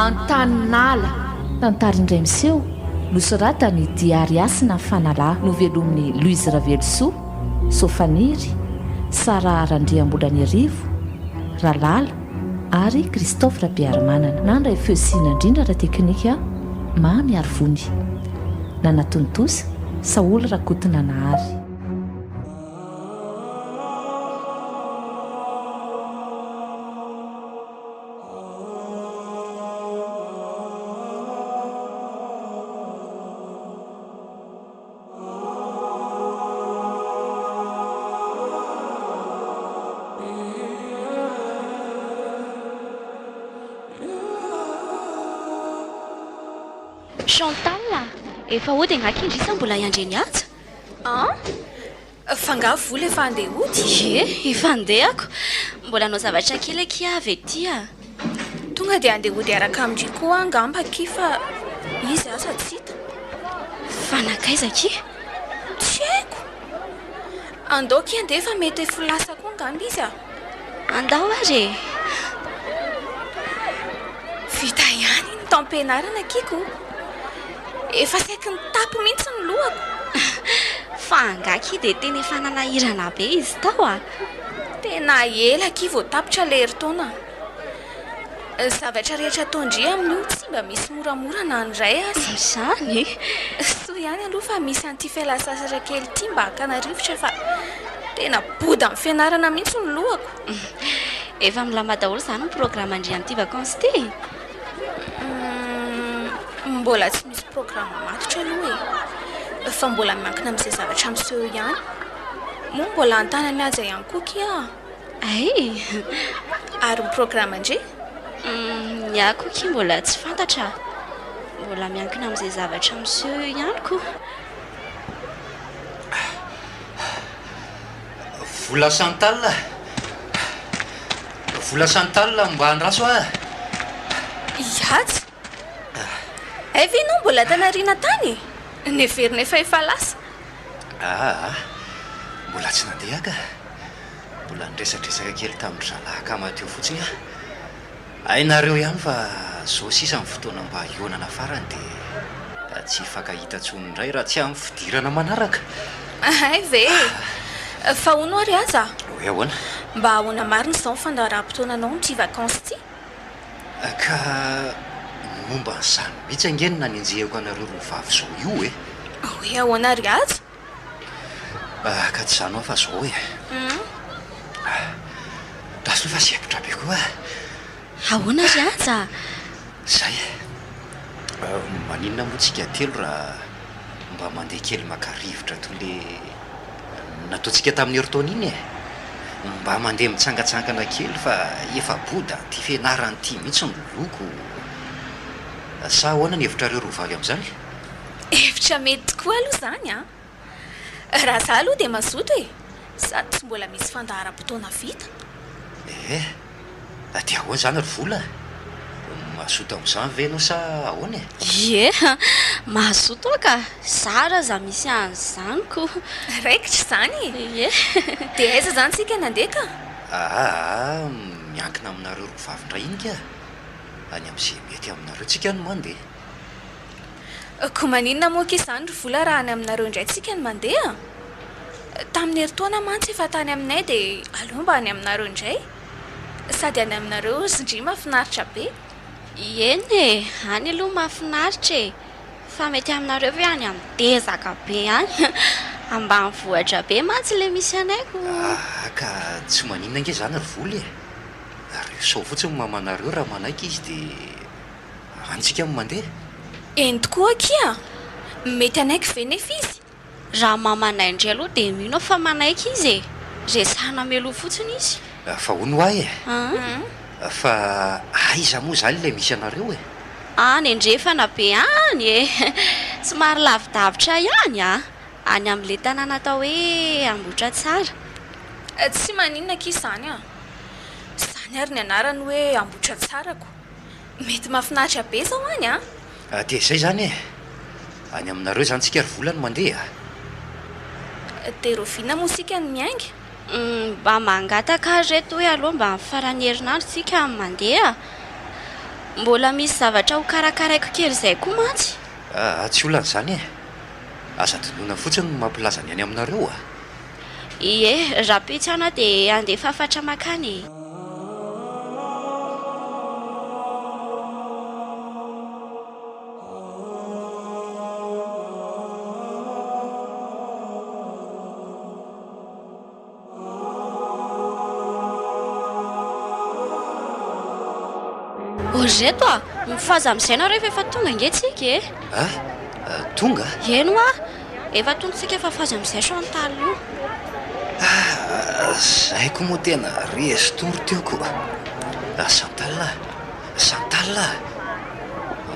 Antanala. Tantarindray miseho nosoratany Diary Asina Fanalahy novelomin'ny Louise Ravelosoa, Sofaniry, Sara Randriambolany Arivo, Ralala ary Christophe Rabiaramanana. Nandray feosina indrindra ra teknika Mamy Arivony. Nanatontosa Saoly Rakotina Nahary. Chantal, efa ody agnakindrisa mbola iandreny aja? Fanga vola efa andeha ody? Efa andehako. Mbola anao zavatra kely aky avy ety a. Tonga dia andeha ody araka amindry koa angamba aky fa izy asa tsy hita. Fanakaiza aky? Tsy haiko. Andao ky andeha fa mety efa lasa koa angamba izy a. Andao ary. Vita ihany ny taom-pianarana akiko. Efa saiky ny tapo mihitsy ny lohako. Fa angaky dia tena efa nanahirana be izy tao a. Tena ela aky vao tapitra ilay herintaona. Zavatra rehetra ataondry amin'io tsy mba misy moramora na andray aza. Izany? Soa ihany aloha fa misy an'ity fialan-tsasatra kely ity mba hakana rivotra fa tena boda amin'ny fianarana mihitsy ny lohako. Efa milama daholo izany ny programa andrian'ity vakansy ity. Mbola tsy misy programa matotra aloha e. Fa mbola miankina amin'izay zavatra miseho ihany. Moa mbola antanany aza ihany koa kia. Ay. Ary ny programa ndre? Ny ako kia mbola tsy fantatra. Mbola miankina amin'izay zavatra miseho ihany koa. Vola Chantal. Vola Chantal mba andraso a. Iatsy. Evinao mbola tanariana tany? Neverina efa lasa. Mbola tsy nandeha ka. Mbola niresadresaka kely tamin'ny zalahaka mateo fotsiny a. Hainareo ihany fa zao sisa ny fotoana mba ionana farany dia tsy fakahita tsony indray raha tsy amin'ny fidirana manaraka. Ay ve. Fa hono ary aza? Hoe ahoana? Mba ahoana marina izao ny fandaharam-potoananao n'ity vakansy ity? Ka momba n'izany mihitsy angenina ny enjehako anareo roa vavy izao io e. Hoe ahoana ary aza? Ka tsy izany aho fa izao e. Raso fa sefitra be koa. Ahoana ary aza? Zay. Maninona moa tsika telo raha mba mandeha kely maka rivotra toy le nataontsika tamin'ny herintaona iny e. Mba mandeha mitsangatsangana kely fa efa boda ty fianarana ity mihitsy ny loko. Sa ahoana ny hevitrareo roa vavy amin'izany? Hevitra mety tokoa aloha izany a. Raha za aloha dia mazoto e. Sady tsy mbola misy fandaharam-potoana vita. Dia ahoana izany ry vola? Mazoto amin'izany ve ianao sa ahoana e? Ie, mazoto aho ka. Sara za misy an'izany koa. Raikitra izany? Ie. Dia aiza izany tsika nandeha ka? Miankina aminareo roa vavy indray iny ka. Any amin'izay mety aminareo tsika no mandeha. Koa maninona moa ka izany ry vola raha any aminareo indray tsika no mandeha? Tamin'ny herintaona mantsy efa tany aminay dia aleo mba any aminareo indray. Sady any aminareo zindry mahafinaritra be. Eny e, any aloha mahafinaritra e. Fa mety aminareo ve any amin'ny tezaka be any. Ambanivohitra be mantsy ilay misy anayko. Ka tsy maninona ange izany ry vola e. Ary sao fotsiny mamanareo raha manaiky izy dia antsika mandeha. Eny tokoa kia. Mety anaiky ve nefa izy? Raha mamanay indray aloha dia mino fa manaiky izy e. Resahana meloha fotsiny izy. Fa hono ahy e. Fa aiza moa izany ilay misy anareo e? Any andrefana be any e. Somary lavidavitra ihany a. Any amin'ilay tanàna atao hoe Ambohitratsara. Tsy maninona aky izany a. Izany ary ny anarany hoe Ambohitratsarako. Mety mahafinaritra be izao any a. Dia izay izany e. Any aminareo izany tsika ry vola no mandeha. Dia roviana moa sika ny miainga? Mba mangataka reto hoe aloha mba amin'ny farany herinandro tsika mandeha. Mbola misy zavatra ho karakaraiko kely izay koa mantsy. Tsy olan'izany e. Aza donona fotsiny no mampilaza ny any aminareo a. Ie, raha pitsana dia andeha fafatra makany. Reto a, mifaza amin'izay nareo efa tonga angentsika e. Tonga? Eno a, efa tonga tsika efa faza amin'izay Chantal io. Zay koa moa tena restory teoko. Chantal,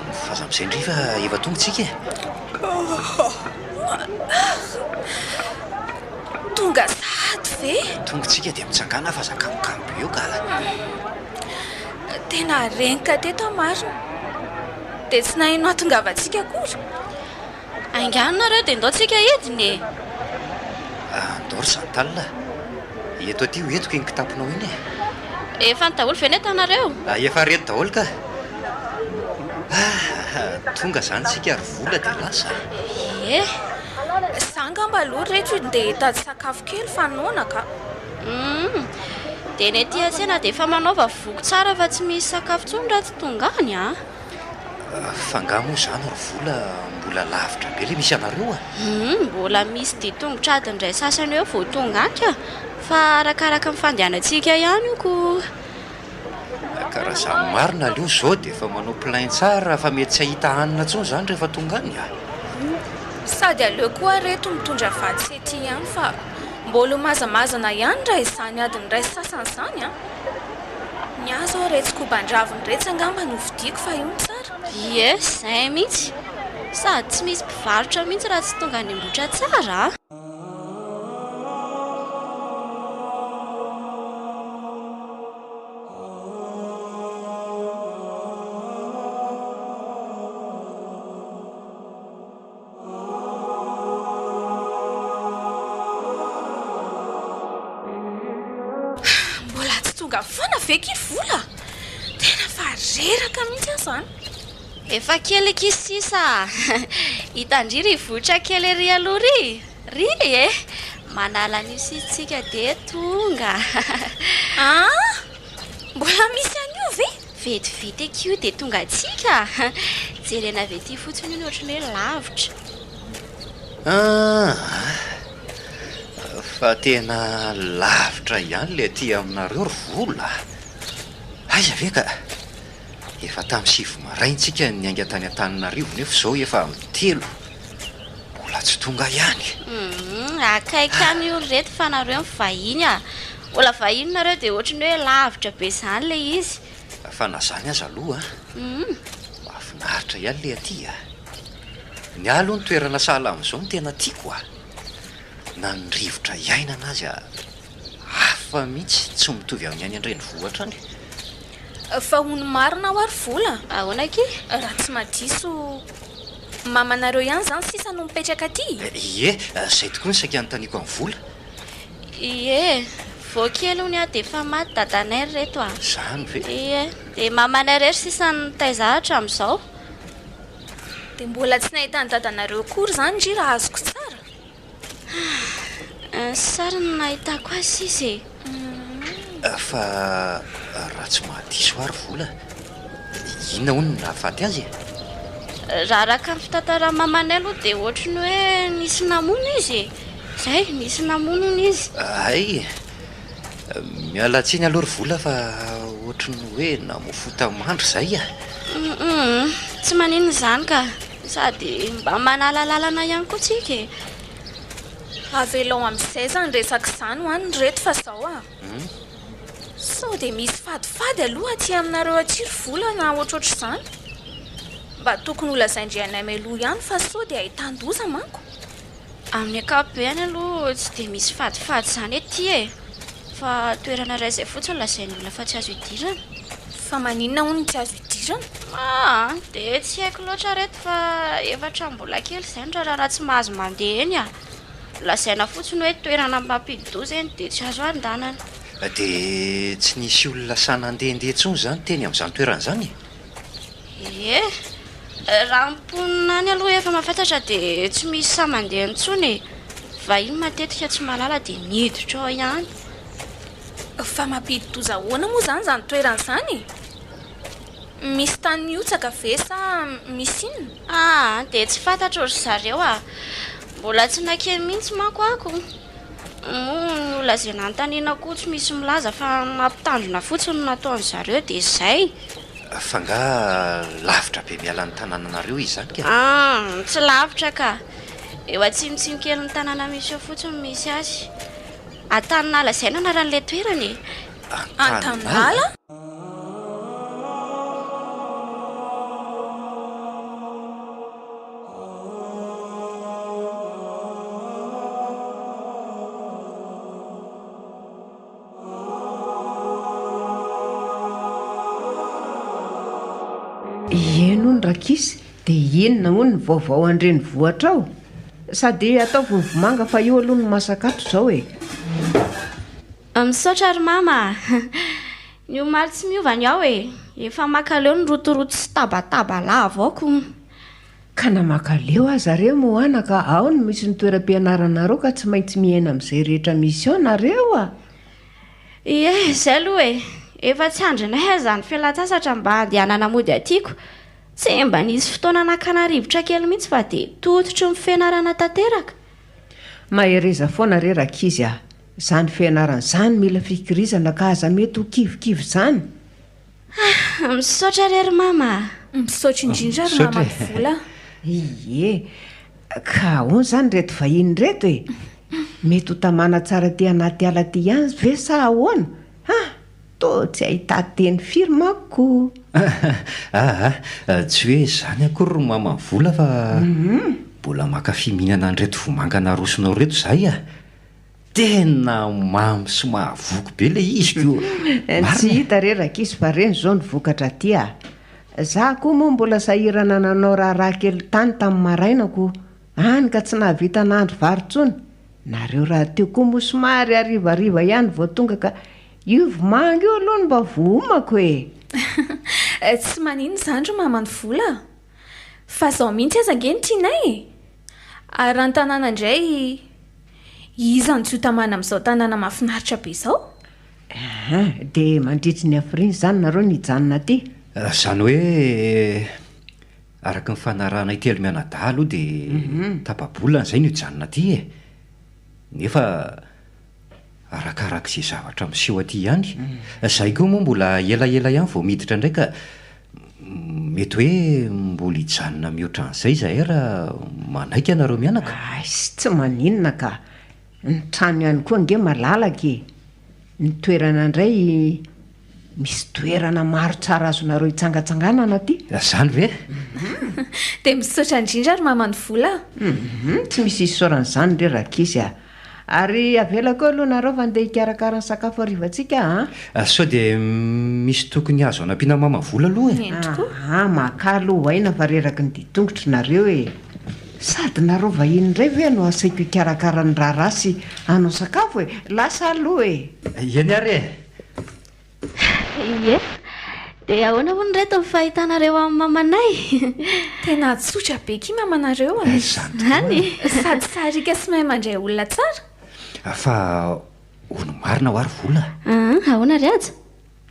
mifaza amin'izay ndrifa efa tonga tsika e. Tonga sady ve? Tonga tsika dia mitsangana fa zakamokambo eo ka. Tena renika teto marina. Dia tsy nahino ahatongavantsika akory. Angano nareo dia ndao tsika ediny e. Andao ry Chantal, eto aty ho entiko iny kitaponao iny e. Efa ny daholo ve netanareo? Efa reto daholo ka. Tonga zany tsika ary vola dia lasa. Ie. Sangamba aloha rehetra dia hitady sakafo kely fanoana ka. Dia ny aty an-tsena dia efa manaova voko tsara fa tsy misy sakafo intsony raha tsy tonga any a. Fanga moa zany ry vola mbola lavitra be ilay misy anareo a. Mbola misy dia tongotra adiny iray sasany eo vao tonga any ka. Fa arakaraka ny fandehanantsika ihany io ko. Karaha izany marina aleo zao dia efa manao plein tsara fa mety tsy ahita hanina intsony zany rehefa tonga any a. Sady aleo koa reto mitondra vady sy ety ihany fa mbola mazamazana ihany raha izany adiny iray sasany izany a. Ny azo ao retsy koban-draviny retsy angamba no vidiako fa io tsara. Ie, izay mihitsy. Sady tsy misy mpivarotra mihitsy raha tsy tonga any ambotra tsara. Foana veky vola. Tena fa reraka mihitsy azany. Efa kely kisisa. Hitandry votra kely ery aloha ry e. Manala an'io sisitsika dia tonga. Mbola misy an'io ve? Vetivety eky io dia tonga atsika. Jerena avy ety fotsiny io ny ohatran'ny hoe lavitra. Fa tena lavitra ihany le aty aminareo ry vola. Aiza ve ka efa tamin'ny 7 maraintsika ny aingana tany Antananarivo nefa izao efa amin'ny 3. Mbola tsy tonga ihany. Akaiky ihany io reto fa nareo mivahiny a. Mbola vahiny nareo dia ohatran'ny hoe lavitra be izany ilay izy. Fa na zany aza aloha mahafinaritra ihany le aty a. Ny aloha ny toerana sahala amin'izao no tena tiako a. Na ny rivotra iainana azy hafa mihitsy tsy mitovy amin'ny any an-drenivohitra any. Fa hony marina ho ary vola. Ahoana ky? Raha tsy madiso mamanareo ihany zany sisa no mipetraka aty. Ie, izay tokoa ny saika anontaniako amin'ny vola. Ie, vao kely hony a dia efa maty dadanay reto a. Zany ve? Ie, dia mamanay rery sisa ny taizahatra amin'izao. Dia mbola tsy nahita ny dadanareo akory zany ndry raha azoko tsara. Sary no nahitako azy izy e. Fa raha tsy mahadiso ary vola, inona hono no nahafaty azy? Raha araka ny fitantara mamanay aloha dia ohatran'ny hoe nisy namono izy e. Izay, nisy namono izy. Ay, miala tsiny aloha ry vola fa ohatran'ny hoe namofota mandro izay a. Tsy maninona izany ka, sady mba manalalàlana ihany koa tsika e. Avelao amin'izay zany resaka izany ho any reto fa izao a. Sao dia misy fadifady aloha aty aminareo aty ry vola na ohatroatra izany. Mba tokony ho lazaindrianay mialoha ihany fa sao dia ahitan-doza manko. Amin'ny ankapobeny aloha tsy dia misy fadifady izany ety e. Fa toerana iray izay fotsiny lazain'ny olona fa tsy azo idirana. Fa maninona hono tsy azo idirana? Dia tsy haiko loatra reto fa efatra mbola kely izay raha tsy mahazo mandeha eny a. Lazaina fotsiny hoe toerana mampidi-doza eny dia tsy azo andanana. Dia tsy nisy olona sanandehandeha intsony zany teny amin'izany toerana izany? Ie, raha mponina any aloha efa mahafantatra dia tsy misy sa mandeha intsony. Vahiny matetika tsy malala dia miditra ao ihany. Fa mampidi-toza ahoana moa zany toeran'izany? Misy tany miotsaka ve sa misy inona? Dia tsy fantatra ozy zareo mbola tsy nakeny mihitsy manko ako. Ny olazena an-taniana koa tsy misy milaza fa mampitandrina fotsiny nataony zareo dia izay. Fa nga lavitra be mialan'ny tanànanareo izany ka? Tsy lavitra ka. Eo atsimitsimy kely ny tanàna misy eo fotsiny misy azy. Antaninala izay no anaran'ilay toerany. Antaninala? Eno ny rakisy dia enona hono ny vaovao andreny vohatra ao, sady atao vovomanga fa io aloha ny masakato izao e. Misaotra ry mama. Ny omaly tsy miovany aho e. Efa makaleo ny rotoroto sy tabataba lava aoko. Ka namakaleo aza zareo moana ka ao no misy ny toeram-pianaranareo ka tsy maintsy miaina amin'izay rehetra misy ao nareo Ie, izay aloha e. Efa tsy andrina aiza ny fialan-tsasatra mba handehanana mody atiako. Tsy mba nisy fotoana nankana-rivotra kely mihitsy fa dia tototry ny fianarana tanteraka. Mahereza foana re rakizy Zany fianarana izany mila fikirizana ka aza mety ho kivikivy izany. Misaotra ry mama. Misaotra indrindra ry mama vola. Ie, ka hono izany reto vahiny reto e. Mety ho tamana tsara ty anaty ala ty ihany ve sa ahoana? Toa tsy ahita teny firy manko. Tsy hoe izany akory ry mama vola fa mbola mankafy mihinana an'ireto vomanga narosonao reto izahay Tena mamy sy mahavoky be le izy ko. Tsy hita re rakisy fa reny zao ny vokatra ty Za koa moa mbola sahirana nanao raha kely tany tamin'ny marainako. Any ka tsy nahavita nahandro vary intsony. Nareo raha teo koa moa somary arivariva ihany vao tonga ka io vomanga io aloha no mba voamako e. Tsy maninona izany ry mama ny vola. Fa zaho mihitsy aza nge ny tianay. Ary raha ny tanàna indray iza ny tsy ho tamana amin'izao tanàna mahafinaritra be izao? Dia mandritry ny hafiriny izany nareo nijanona aty. Izany hoe araka ny fanarahanay telo mianadahy aloha dia tapabolana izay no hijanona aty e. Nefa arakarak'izay zavatra miseho aty ihany. Izay koa moa mbola elaela ihany vao miditra indray ka mety hoe mbola hijanona mihoatra an'izay izahay raha manaiky anareo mianaka. Tsy maninona ka. Ny trano ihany koa nge malalaka e. Ny toerana indray misy toerana maro tsara azonareo hitsangatsanganana aty. Izany ve? Dia misaotra indrindra ry mama ny vola. Tsy misy isaoran'izany re rakisy Ary avela koa aloha nareo fa andeha hikarakara ny sakafo harivantsika Sao dia misy tokony azo anampiana mama vola aloha e. Makalo hoaina fa reraky ny ditongotry nareo e. Sady nareo vahiny indray ve no asaiko hikarakara ny raha rasy hanao sakafo e. Lasa aloha e. Eny ary Ie, dia ahoana hono reto ny fahitanareo amin'ny mamanay? Tena tsotra be ki mamanareo Zany sady sarika sy mahay mandray olona tsara. Fa ono marina ho ary vola. Ahoana ry aza?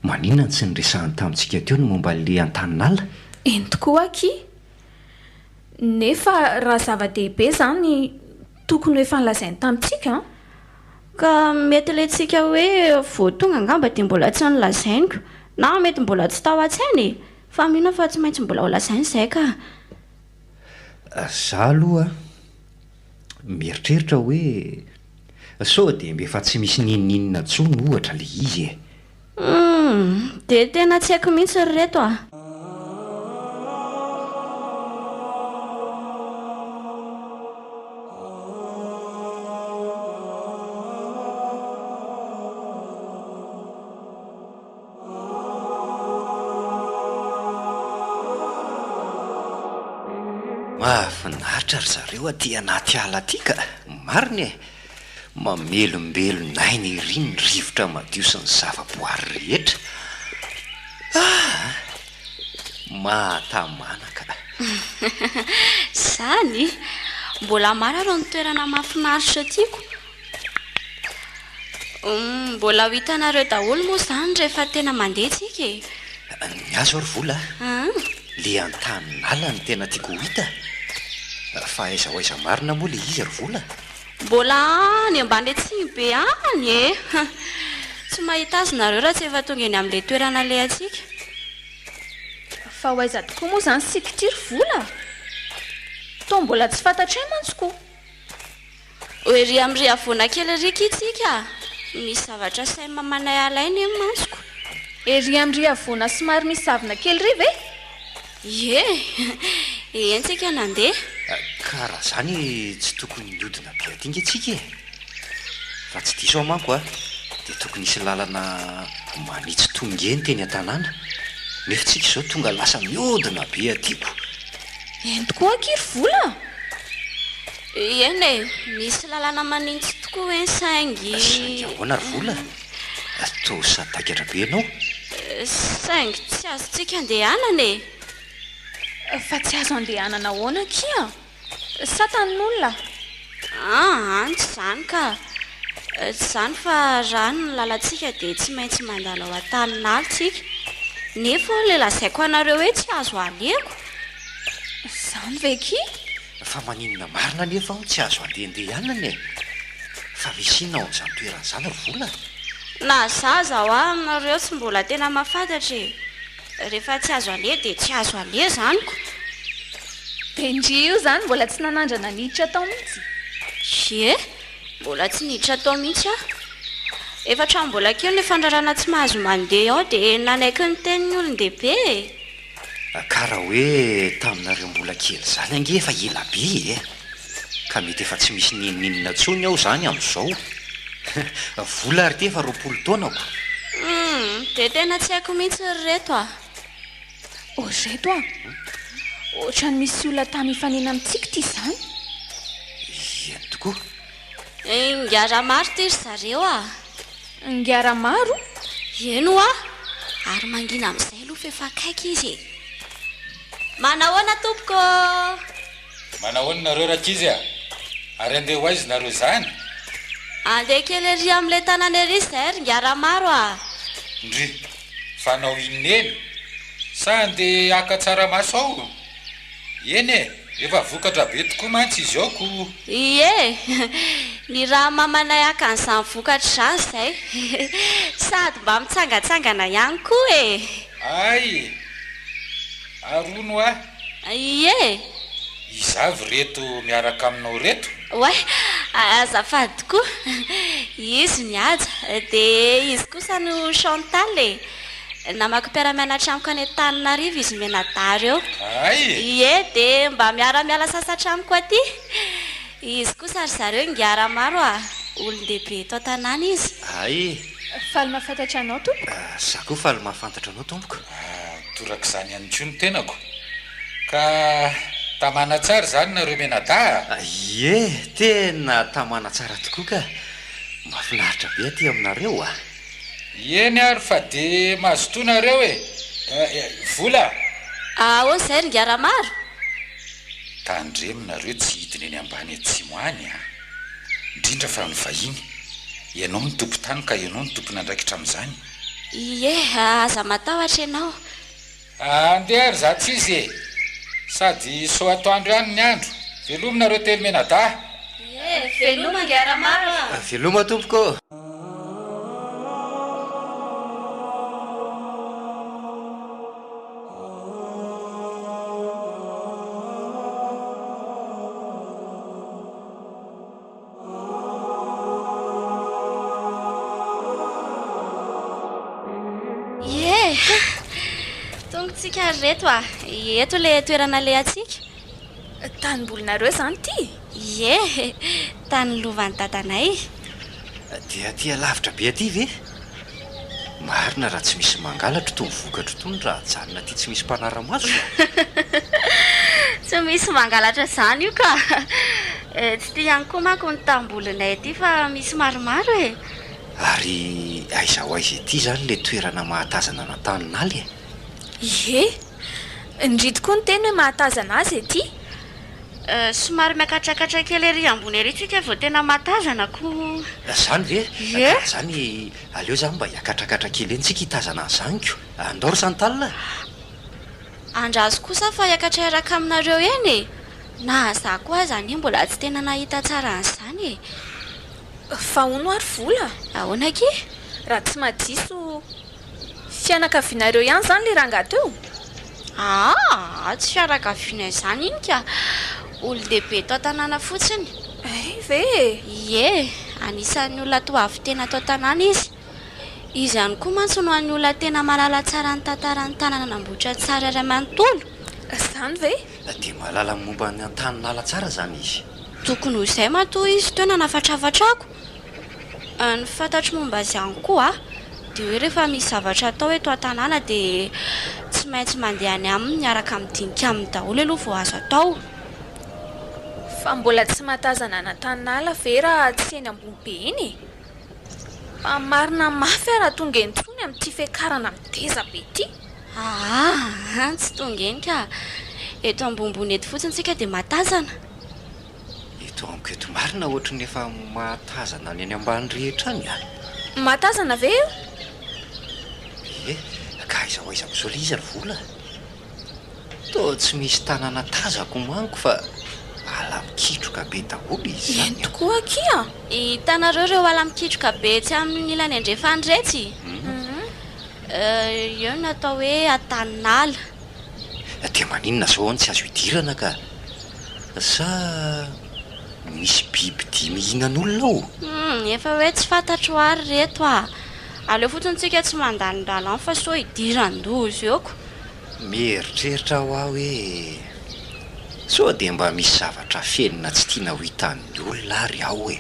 Maninona tsy niresahany tamintsika teo no momba le an-taninala? Eny tokoa aky. Nefa raha zava-dehibe izany tokony efa nilazainy tamintsika. Ka mety ilentsika hoe vao tonga angamba dia mbola tsy nilazainiko. Na mety mbola tsy tao an-tsainy fa mino fa tsy maintsy mbola ho lazainy izay ka. Za aloha mieritreritra hoe sao dia efa tsy misy nininina intsony ohatra le izy e. Dia tena tsy haiko mihitsy ry reto Mahafinaritra ry zareo aty anaty ala aty ka marina e. Mamelombelo nainy iry ny rivotra madio sy ny zava-boary rehetra. Mahatamana ka. Zany mbola maro arô ny toerana mahafinaritra tiako. Mbola ho hitanareo daholo moa zany rehefa tena mandeha tsika e. Ny azo ary vola le an-tanala ny tena tiako ho hita. Fa aiza marina moa le izy ary vola. Mbola any ambany etsiny be any e. Tsy mahita azy nareo raha tsy efa tonga eny amin'ilay toerana le atsika. Fa ho aiza tokoa moa zany sikitiry vola. Toa mbola tsy fantatray mantsoko. Hoe ry amin'ny avoana kely rika itsika. Misy zavatra sainy mamanay alainy eny mantsoko. Ery amin'ny avoana somary misavona kely ry ve? Ie, entsika nandeha. Karaha zany tsy tokony mihodina be atinga antsika e. Fa tsy diso manko a, dia tokony hisy lalana manitsy tongeny teny an-tanàna. Nefa tsika izao tonga lasa mihodina be atiako. Eny tokoa ankiry vola. Eny e, misy lalana manintsy tokoa eny saingy. Saingy ahoana ry vola? Toa sadakatra be ianao. Saingy tsy azontsika andehanana e. Fa tsy azo andehanana ahoana kia? Sa tanin'olona? Any tsy zany ka. Tsy zany fa raha ny lalantsika dia tsy maintsy mandalo ao an-taninala tsika. Nefa le lazaiko anareo hoe tsy azo aleko. Zany ve ki? Fa maninona marina nefa ao tsy azo andehandehanana e. Fa misy inona ao amin'izany toeran'izany ry vola? Na zaza ho aminareo tsy mbola tena mahafantatra e. Rehefa tsy azo ale dia tsy azo ale zanyko. Dia indri io zany mbola tsy nanandrana niditra tao mihitsy. Ie, mbola tsy niditra tao mihitsy aho. Efa trano mbola kely ny fandrarana tsy mahazo mandeha ao dia nanaiky ny tenin'ny olon-dehibe e. Karaha hoe taminareo mbola kely zany ange efa ela be e. Ka mety efa tsy misy ninina tsony aho zany amin'izao. Vola ary ty efa 20 taonako. Dia tena tsy haiko mihitsy reto a. Reto a? Ohatrany misy olona tamy hifanena amintsika ty zany. Eny tokoa. Ngiara maro ty ry zareo a. Ngiara maro? Eno a. Ary mangina amin'izay aloha fa efa akaiky izy. Manahoana tompoko? Manahoana nareo rakizy a? Ary andeha ho aiza nareo zany? Andeha kely ery amin'ilay tanana ery izay ry ngiara maro a. Ndry, fanao ineny? Sa andeha haka tsaramaso ao? Eny e, efa vokatra be tokoa mantsy izy ao ko. Ie, ny raha mamanay haka an'izany vokatra izany izay. Sady mba mitsangatsangana ihany koa e. Ay, arono a. Ie. Izavy reto miaraka aminao reto? Way, azafady tokoa. Izy mihaja, dia izy kosa no Chantal e. Namako mpiara-mianatra amiko any Antananarivo izy menadary eo. Ay. Ie, dia mba miara-miala sasatra amiko aty. Izy kosa ry zareo ngiara maro a. Olon-dehibe eto an-tanàna izy. Ay. Faly mahafantatra anao tompoko? Za koa faly mahafantatra anao tompoko. Toraka izany ihany koa ny tenako. Ka tamana tsara zany nareo menada? Ie, tena tamana tsara tokoa ka. Mahafinaritra be aty aminareo a. Eny ary fa dia mazotoa nareo e. Vola. Ahoana izay ry ngiara maro? Tandremo nareo tsy hidina eny ambany atsimo any a. Indrindra fa ny vahiny. Ianao ny tompo tany ka ianao ny tompona andraikitra amin'izany. Ie, aza matahotra ianao. Andeha ary zatsy izy e. Sady so atoandro ihany ny andro. Veloma nareo telo menada. Ie, veloma ngiara maro a. Veloma tompoko. Tongotsika reto a. Eto le toerana le atsika. Tanimbolinareo zany ty? Ie, tany lovan'ny dadanay. Dia aty alavitra be aty ve? Marina raha tsy misy mangalatra toy vokatra toy raha janona aty tsy misy mpanara-maso. Tsy misy mangalatra zany io ka. Tsy tia ihany koa manko ny tambolinay aty fa misy maromaro e. Ary aiza ho aiza ety zany le toerana mahatazana n'Antaninaly e? Ie, Indrity koa ny teny hoe mahatazana azy ety. Somary miakatrakatra kely ery ambony ery tsika vao tena mahatazana ko. Zany ve Ye. zany aleo zany mba hiakatrakatra kely eny tsika hitazana an'izanyko andao ry Santalina. Andrazo kosa fa hiakatra araka aminareo eny e. Na za koa zany mbola tsy tena nahita tsara an'izany e. Fa hono ary vola Ahoana ke? raha tsy madiso fianakavianareo ihany zany le rangahy teo. Tsy fiarakaviana izany iny ka. Olo-dehibe tao tanàna fotsiny. Ve Ie, anisan'ny olona toa avy tena tao tanàna izy. Izy ihany koa mantsy no an'ny olona tena malala tsara ny tantaran'ny tanàna namboatra tsara iray manontolo. Zany ve Dia mahalala momba ny an-taninala tsara zany izy. Tokony ho izay matoa izy teo nanafatrafatrako. Ny fantatro momba azy ihany koa dia hoe rehefa misy zavatra atao eto an-tanàna dia tsy maintsy mandeha any aminy miaraka midinika aminy daholo aloha vao azo atao. fa mbola tsy mahatazana an-tanàna ve raha tsy eny ambony be iny e. Fa marina mafy raha tonga entrony amin'ity fiakarana miteza be ity. Tsy tonga eny ka. Eto ambonimbony eto fotsiny tsika dia mahatazana. Eto amiko eto marina ohatrany efa mahatazana ny any ambany rehetra any a. Mahatazana ve io? Ka aiza izao le izy ary vola. Toa tsy misy tanàna tazako manko fa ala mikitroka be daholo izy zany. Eny tokoa kia. Hitanareo ireo ala mikitroka be tsy amin'ny ilany andrefandretsy. Eo natao hoe an-taninala. Dia maninona zao any tsy azo hidirana ka. Sa misy biby dia mihinan'olona ao? Efa hoe tsy fantatro ary reto a. Aleo fotsiny tsika tsy mandanindala fa sao hidiran-dozy eoko. Mieritreritra ho aho hoe sao dia mba misy zavatra felina tsy tiana ho hitan'ny olona ary aho hoe.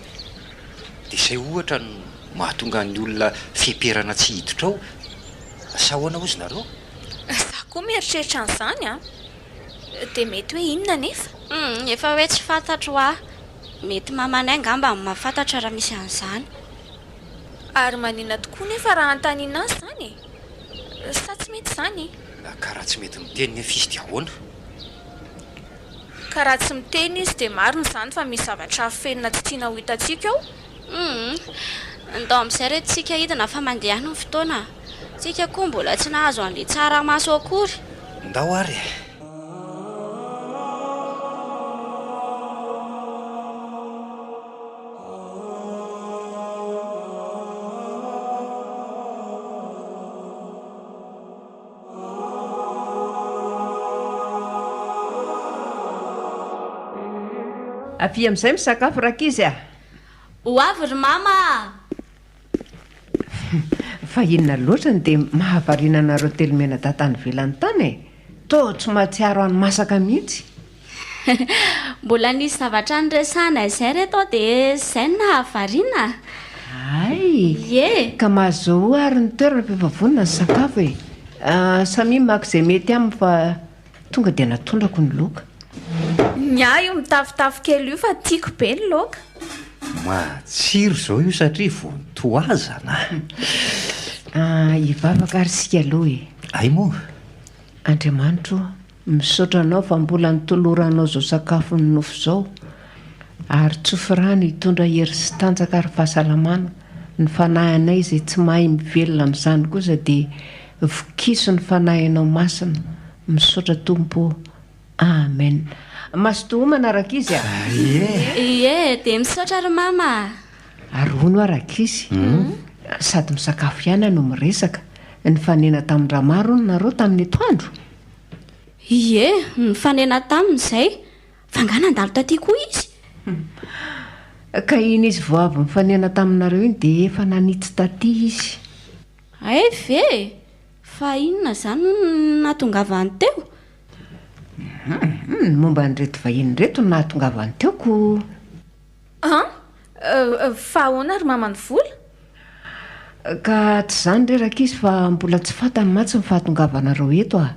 Dia izay ohatra no mahatonga ny olona fiamperana tsy hiditra ao. Sa ahoana ozy nareo? Za koa mieritreritra an'izany a. Dia mety hoe inona nefa? Efa hoe tsy fantatro a. Mety mamanay angamba ny mahafantatra raha misy an'izany. Ary maninona tokoa nefa raha an-taniana azy zany e. Sa tsy mety zany? Ka raha tsy mety miteny nefa izy dia ahoana? Ka raha tsy miteny izy dia marina izany fa misy zavatra felina tsy tiana ho hitantsika ao. Ndao amin'izay reto tsika hidina fa mandeha ny fotoana. Tsika koa mbola tsy nahazo an'ilay tsaramaso akory. Ndao ary. Avy amin'izay misakafo rakizy a. Ho avy ry mama. Fa inona loatrany dia mahavariana anareo telomena tatany velany tany e. Toa tsy mahatsiaro any masaka mihitsy. Mbola nisy zavatra niresana izay reto dia izay no nahavariana. Ie. Ka mahazo ary ny toeram-pivavonina ny sakafo e. Samy maka izay mety aminy fa tonga dia natondrako ny loka. Ny ahy io mitafitafy kely io fa tiako be ny laoka. Matsiro izao io satria vao toazana. Hivavaka ary sika aloha e. Ay moa. Andriamanitro, misaotra anao fa mbola nitoloranao izao sakafo ny nofo izao. Ary tsofirano hitondra hery sy tanjaka ary fahasalamana. Ny fanahinay izay tsy mahay mivelona amin'izany kosa dia vokiso ny fanahinao masina. Misaotra Tompo. Amen. Masotohomana rakizy a. Ie, dia misaotra ry mama. Ary hono a rakizy. Sady misakafo ihany no miresaka. Ny fanena tamin'ny raha maro nareo tamin'ny atoandro. Ie, ny fanena taminy izay. Fangana andalo taty koa izy. Ka iny izy vao avy mifanena taminareo iny dia efa nanitsy taty izy. Ve? Fa inona izany no nahatongavany teo? Momba nyreto vahiny reto no nahatongavany teoko. Fa ahoana ry mama ny vola? Ka tsy izany re rakizy fa mbola tsy fantany matsy ny fahatongavanareo eto a.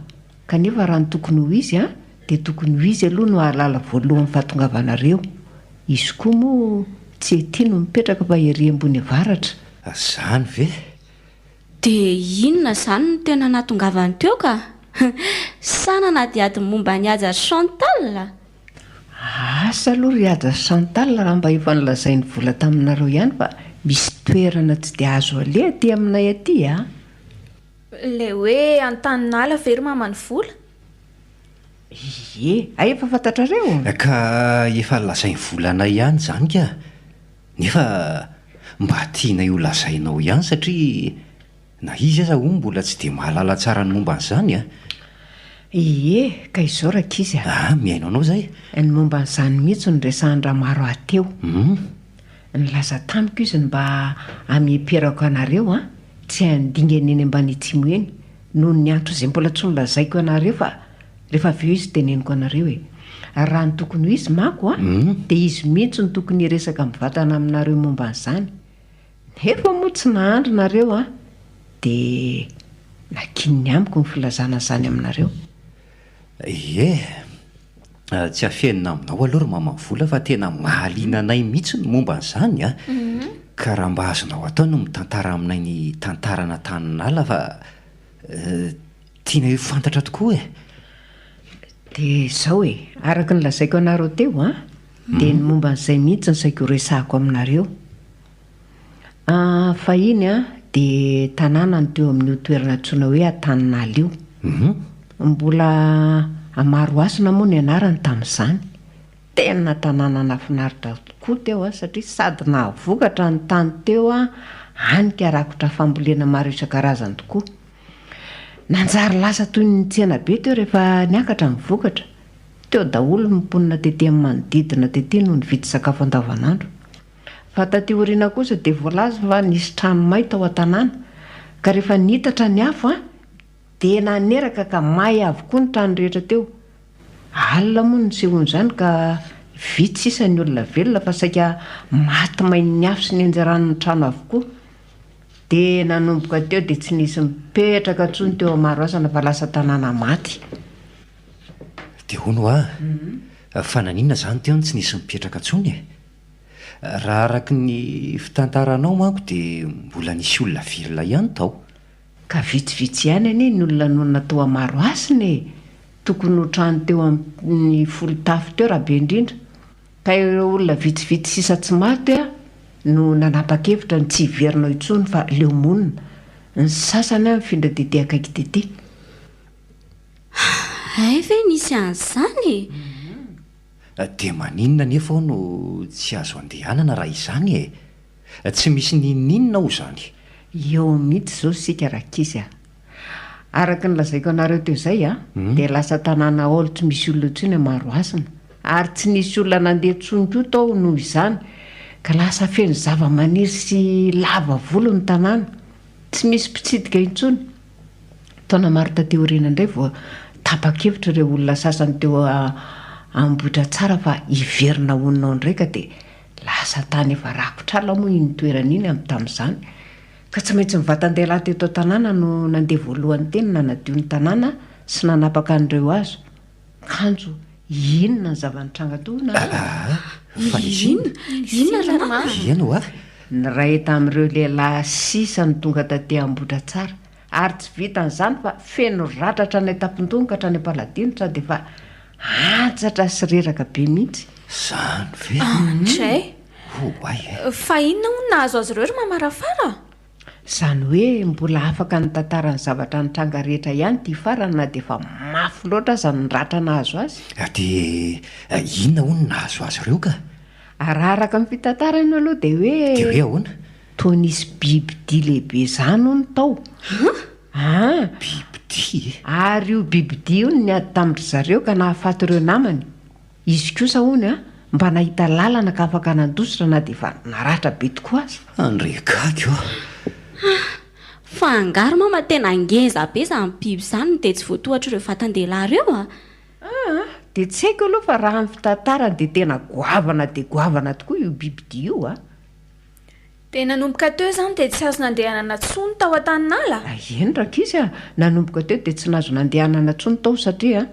Kanefa raha ny tokony ho izy a, dia tokony ho izy aloha no ahalala voalohan'ny fahatongavanareo. Izy koa moa tsy ety no mipetraka fa ery ambony avaratra. Zany ve? Dia inona izany no tena nahatongavany teo ka? sanana diady momba ny aja Chantal. Asa aloha ry aja Chantal raha mba efa nilazain'ny vola taminareo ihany fa misy toerana tsy dia azo alea aty aminay aty a. Le hoe an-taninala very mamany vola? Ie, efa fantatrareo. Ka efa lazainy volanay ihany zany ka. Nefa mba tiana io lazainao ihany satria na izy aza ho mbola tsy dia mahalala tsara ny momba an'izany a. Ie, ka izao rakizy a. Miaino anao zay. Ny momba an'izany mihitsy ny resahandra maro ateo. Nilaza tamiko izy mba amiperako anareo a, tsy handingany eny ambany atsimo eny noho ny antro izay mbola tsy nolazaiko anareo fa rehefa avy eo izy teneniko anareo e. Raha ny tokony ho izy mako a, dia izy mihitsy ny tokony hiresaka mivatana aminareo momba an'izany. Nefa moa tsy nahandro nareo a, dia nakinny amiko ny filazana izany aminareo. Ie, tsy afenina aminao aloha ry mamavola fa tena mahaliana anay mihitsy ny momba an'izany a. Ka raha mba azonao atao no mitantara aminay ny tantarana taninala fa tiana io fantatra tokoa e. Dia izao e, araka ny lazaiko anareo teo a, dia ny momba an'izay mihitsy ny saiko resahako aminareo. Fahiny a, dia tanàna ny teo amin'ny toerana antsoina hoe Antaninala io. Mbola amaro asina moa ny anarany tamin'izany. Tena tanàna nafinaritra tokoa teo a, satria sady nahavokatra ny tany teo a, hanika rakotra fambolena maro isan-karazany tokoa. Nanjary lasa toy ny tsena be teo rehefa niakatra mivokatra. Teo daholo ny mponina tety amin'ny manodidina tety noho ny vidy sakafo andavanandro. Fa taty aoriana kosa dia voalaza fa nisy trano may tao an-tanàna, ka rehefa nihitatra ny afo a, dia naneraka ka may avokoa ny trano rehetra teo. Alina moa ny sehon'izany ka vitsy sisa ny olona velona fa saika maty main'ny afo sy ny anjaran'ny trano avokoa. Dia nanomboka teo dia tsy nisy mipetraka intsony teo amaro asana fa lasa tanàna maty. Dia hono fa nanina izany teo tsy nisy mipetraka intsony e. Raha araka ny fitantaranao manko dia mbola nisy olona velona ihany tao. Ka vitsivitsy ihany anie ny olona nonona tao amaro asina e. Tokony ho trano teo amin'ny folo tafo teo raha be indrindra. Ka ireo olona vitsivitsy sisa tsy maro teo no nanapa-kevitra ny tsy hiverinao intsony fa leo monina. Ny sasany a mifindra tety akaiky tety. Ay ve nisy an'izany e? Dia maninona nefa ao no tsy azo andehanana raha izany e. Tsy misy ninninona ho izany. Eo mihitsy izao sika rakizy a. Araka ny lazaiko anareo teo izay a, dia lasa tanàna olo tsy misy olona intsony maro asina. Ary tsy nisy olona nandeha intsony koa tao noho izany. Ka lasa feno zava-maniry sy lava volo ny tanàna. Tsy misy mpitsidika intsony. Taona maro taty aoriana indray vao tapa-kevitra ireo olona sasany teo ambohitra tsara fa hiverina onona indray ka dia lasa tany efa rakotr'ala moa iny toerana iny amin'ny tamin'izany. Ka tsy maintsy mivatan-dehilahy teto tanàna no nandeha voalohany teny nanadio ny tanàna sy nanapaka an'ireo azo. Kanjo, inona ny zavanitranga toana? Fa inona? Ino a? Ny raheta amin'ireo lehilahy sisa ny tonga taty ambohitra tsara. Ary tsy vitan'izany fa feno ratratra ny tampon-tonga ka hatrany am-paladinitra dia fa antsatra sy reraka be mihitsy. Zany ve? Tray? Hoay. Fa inona ho nahazo azy ireo ry mamarafara? Izany hoe mbola afaka ny tantarany zavatra ny tranga rehetra ihany ty farany na dia fa mafy loatra aza ny ratra nahazo azy. Dia inona ho nahazo azy ireo ka? Araraka amin'ny fitantarany aloha dia hoe... Dia hoe ahoana? Toa nisy bibidia lehibe izany hono tao. Bibidia? Ary io bibidia io niady tamin'ny zareo ka nahafaty ireo namany. Izy kosa hono mba nahita lalana ka afaka nandositra na dia fa naratra be tokoa azy. Andrekako. Fa angary mama tena ngeza be izany biby izany dia tsy voatohatra ireo vatan-dehilahy ireo a. Dia tsy haiko aloha fa raha amin'ny fitantarany dia tena goavana tokoa io bibidia io a. Dia nanomboka teo izany dia tsy azo nandehanana intsony tao an-taninala? Eny rakizy a, nanomboka teo dia tsy nazo nandehanana intsony tao satria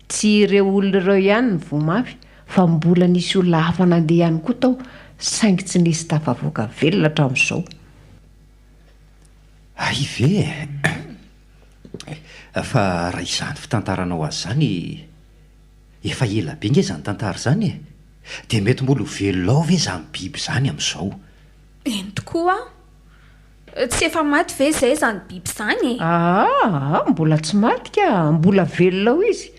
tsy ireo olona ireo ihany ny vomafy fa mbola nisy olona hafa nandeha ihany koa tao saingy tsy nisy tafavoaka velona hatramin'izao. Ay ve? fa raha izany fitantaranao azy zany efa ela be nge zany tantara zany e, dia mety mbola ho velonao ve zany biby zany amin'izao? eny tokoa tsy efa maty ve izay zany biby zany? Mbola tsy maty ka, mbola velonao izy.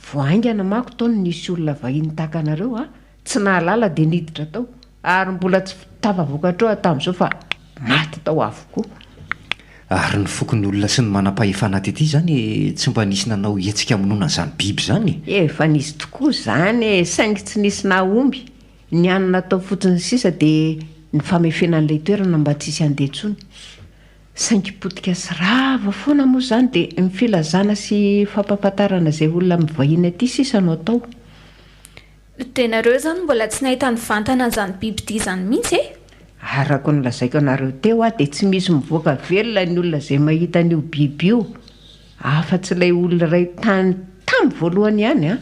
Voaingana manko taony nisy olona vahiny takanareo tsy nahalala dia niditra tao, ary mbola tsy tafavokatrao tamin'izao fa maty tao avokoa. Ary ny fokon'ny olona sy ny manam-pahefana tety zany tsy mba nisy nanao hetsika amonona zany biby zany? Efa nisy tokoa zany saingy tsy nisy nahomby. Ny anina tao fotsiny sisa dia ny famefenan'ilay toerana mba tsisy andetsony. Saingy potika sy rava foana moa zany dia ny filazana sy fampahafantarana izay olona mivahiny aty sisa no atao. Tenareo zany mbola tsy nahita ny vantana zany biby ity zany mihitsy e? Araka ny lazaiko anareo teo dia tsy misy mivoaka velona ny olona izay mahita an'io biby io, afa-tsy ilay olona iray tany tamin'ny voalohany ihany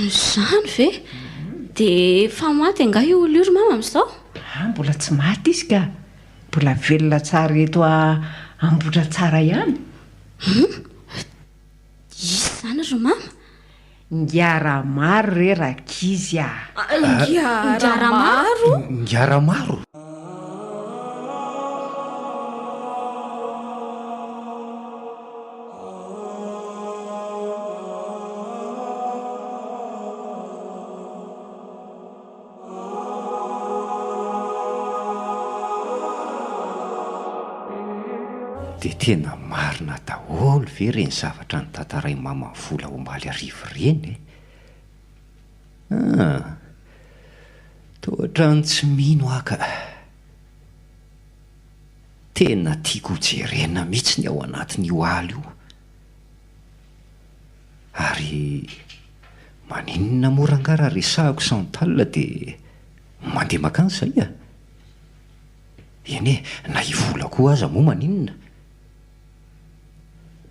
Zany ve? Dia efa maty anga io olona io ry mama amin'izao? Mbola tsy maty izy ka, mbola velona tsara eto ambotra tsara ihany. Izy zany ry mama? Ngiara-maro re rakizy Ngiara-maro? Ngiara-maro? Dia tena marina daholo ve reny zavatra ny tantaray mama vola ombaly arivo reny tohatra ny tsy mino aka. Tena tiako jerena mihitsy ny ao anatin'io aly io, ary maninona morangara resahako santalina dia mandeha makany zay eny e, na hivola koa aza moa maninona.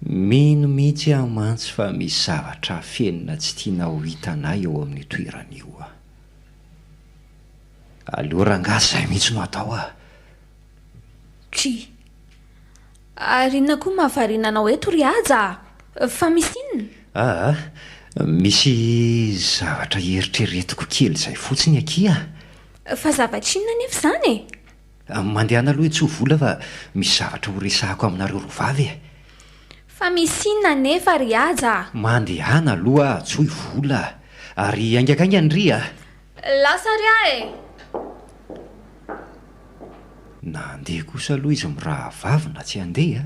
Mino mihitsy aho mantsy fa misy zavatra fenina tsy tiana ho hitanay eo amin'ny toeran'io aleo rangazy izay mihitsy no atao Try, ary inona koa mahavarinanao eto ry aja? Fa misy inona? Misy zavatra eritreretiko kely izay fotsiny aky Fa zavatra inona nefa zany mandehana aloha tsy ho vola fa misy zavatra ho resahako aminareo rovavy Fa misy inona nefa ry aja? Mandehana aloha tsy ho vola, ary aingakainga ny ry Lasa ry ahy nandeha kosa aloha izy miraha vavy na tsy handeha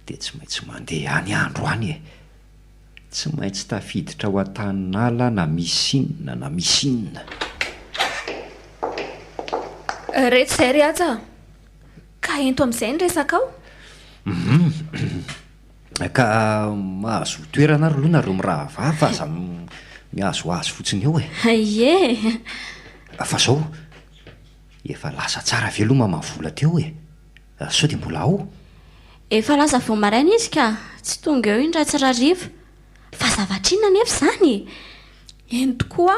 dia tsy maintsy mandeha any andro any tsy maintsy tafiditra ho an-tanala na misy inona na misy inona. Rehetra izay ry aja, ka ento amin'izay ny resaka ao? Ka mahazo toerana ry aloha nareo miraha vavy fa aza mihazo azy fotsiny eo Ie. fa zao efa lasa tsara ve aloha mamavola teo sao dia mbola ao? Efa lasa vao maraina izy ka tsy tonga eo iny raha tsy rariva. Fa zavatra inona nefa zany? Eny tokoa,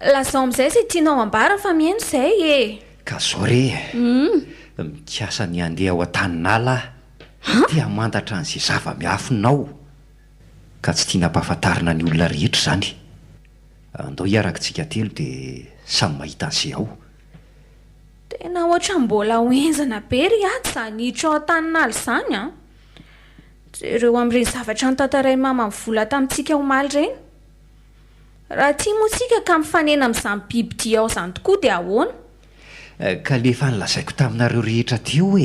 lazao amin'izay izay tianao ambara fa mihaino izay Ka zao re mikasa ny andeha ao an-taninala dia mantatra an'izay zava-miafinao ka tsy tiana ampahafantarina ny olona rehetra zany. Andao hiarakitsika telo dia samy mahita an'izay ao. Tena ohatra mbola hoenzana be ry aja zany hiditra ao an-taninala izany Jereo amin'ireny zavatra notantaray mama mivola tamintsika omaly ireny. Raha tia moa tsika ka mifanena amin'izany biby dia ao izany tokoa dia ahoana? Ka lefa nilazaiko taminareo rehetra teo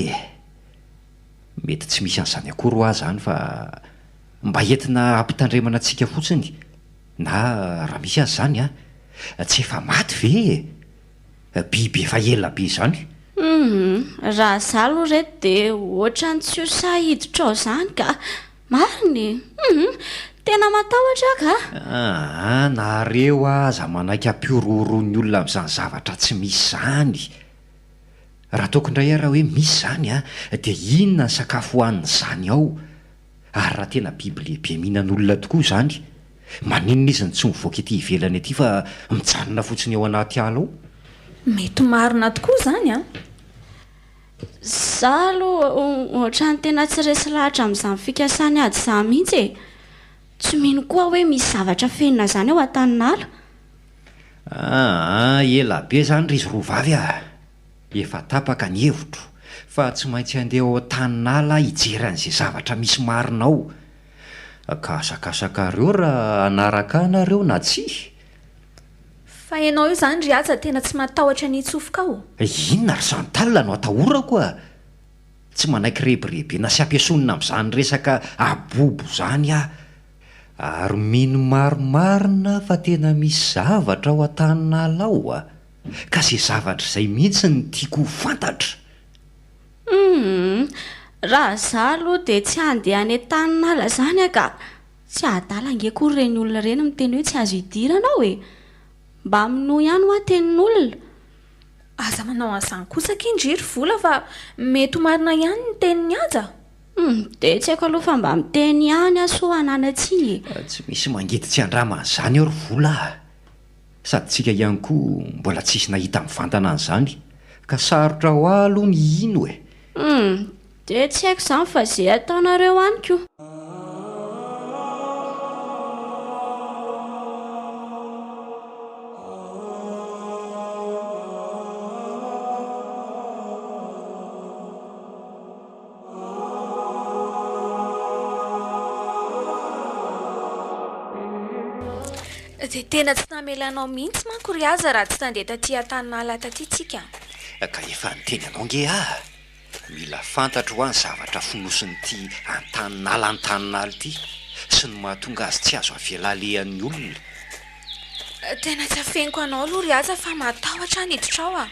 mety tsy misy an'izany akory ho azy zany fa mba entina ampitandremana antsika fotsiny, na raha misy azy zany tsy efa maty ve biby efa ela be zany? Raha izaho aloha reto dia ohatra ny tsy ho sahiditra ao izany ka mariny. Tena matahotra ka. Nareo aza manaiky ampiororony olona amin'izany zavatra tsy misy zany. Raha tokondray raha hoe misy zany dia inona ny sakafo hohaniny zany ao? Ary raha tena biby lehibe mihinan'olona tokoa zany, maninona izy ny tsy mivoaka ety ivelany aty fa mijanona fotsiny ao anaty ala ao? Mety marina tokoa zany Za aloha ohatrany tena tsy resy lahatra amin'izany fikasany ady za mihitsy e. Tsy mino koa hoe misy zavatra fenina zany ao an-taninala. Ela be zany ry izy roa vavy efa tapaka ny hevitro fa tsy maintsy andeha ao an-taninala hijery an'izay zavatra misy marinao. Kasakasakareo raha anaraka anareo na tsy. Fa ianao io zany ry aza tena tsy matahotra ny hitsofoka ao. Inona ry Chantal no atahorako a? Tsy manaiky rebirebena sy ampiasonina amin'izany resaka abobo zany a. Ary mino maromarina fa tena misy zavatra ao an-taninala ao a. Ka izay zavatra izay mihitsy ny tiako ho fantatra. Raha za aloha dia tsy andeha any an-taninala zany ka tsy adala angekory ireny olona ireny miteny hoe tsy azo hidiranao e. Mba mino ihany hoa tenin'olona. Aza manao an'izany kosa kindriry vola fa mety ho marina ihany ny teniny aza. Dia tsy haiko aloha fa mba miteny ihany aso ananatsiny. Tsy misy mangidy tsy andrama an'izany eo ry vola. Sady tsika ihany koa mbola tsisy nahita mivantana an'izany ka sarotra ho aloha ny ino e. Dia tsy haiko izany fa izay ataonareo any koa. Dia tena tsy namelanao mihitsy manko ry aza raha tsy tandeha taty an-taninala taty tsika. Ka efa niteny anao nge mila fantatro ho any zavatra fonosin'ity an-taninala ity sy ny mahatonga azy tsy azo avelalehan'ny olona. Tena tsy afeniko anao aloha ry aza fa matahotra ny hiditra ao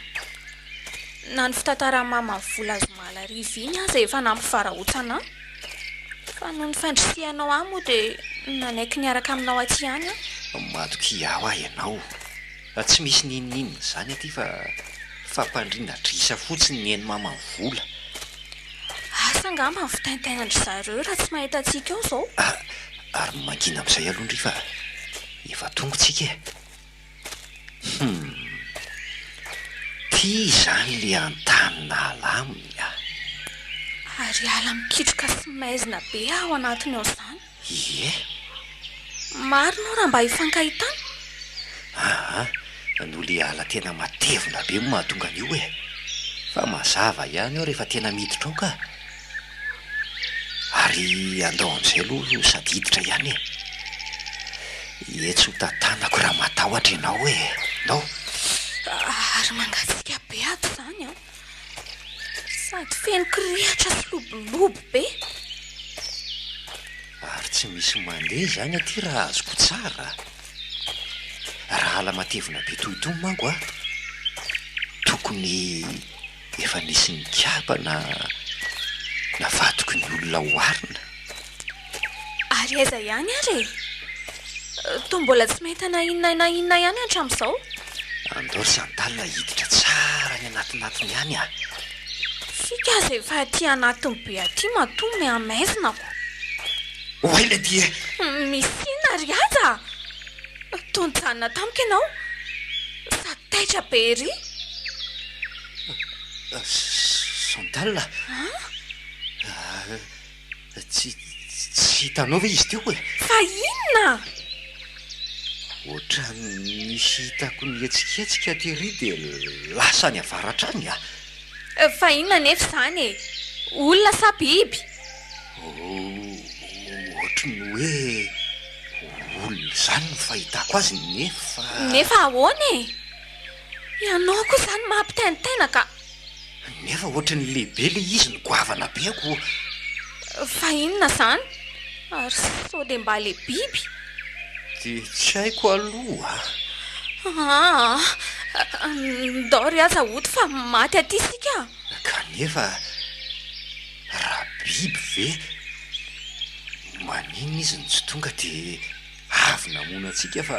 na ny fitantaran'ny mama vola azo malariva iny aza efa nampivarahotana fa noho ny fandrisianao ahy moa dia nanaiky niaraka aminao aty any Matoky aho ianao. Tsy misy ninninina zany aty fa fampandrina drisa fotsiny ny eny mama vola. Asa angamba ny fitaintainandry zareo raha tsy mahita antsika ao izao. Ary mangina amin'izay aloha ndry fa efa tonga tsika e. Tia zany le an-taninala aminy Ary ala mikitroka sy maizina be ao anatiny ao izany. Ie. Marina raha mba hifankahitana. No le ala tena matevina be mo mahatonga an'io e. Fa mazava ihany ao rehefa tena miditra ao ka. Ary andao amin'izay aloha sady hiditra ihany e. Etsy ho tantanako raha matahotra ianao e. Nao. Ary mangatsika be ato izany sady feno kirihitra sy lobolobo be. Ary tsy misy mandeha zany aty raha azoko tsara. Raha ala matevina be toytoy manko tokony efa nisy ny kiapa na vatoky ny olona oarina. Ary aiza ihany ary toa mbola tsy mahita na inona ihany hatramin'izao. Andao Chantal hiditra tsara ny anatinatiny ihany Fika aza efa aty anatiny be aty matony amaizinako. Oaila dia misy ina ry aza tonjanona tamika ianao sady taitra be ry. Chantal tsy hitanao ve izy teo e? Fa inona? Ohatra nisy hitako ny etsiketsika tery dia lasa ny avaratra any Fa inona nefa izany e? Olona sa biby? Ohatra ny hoe olona zany no fahitako azy Nefa ahoana e? Ianao koa izany mampitaintaina ka. Nefa ohatra ny lehibe le izy ny goavana be ako. Fa inona izany? Ary sao dia mba le biby? Dia tsy haiko aloha. Ndao ry aza oto fa maty aty sika. Kanefa raha biby ve maninona izy ny tsy tonga dia avy namona antsika fa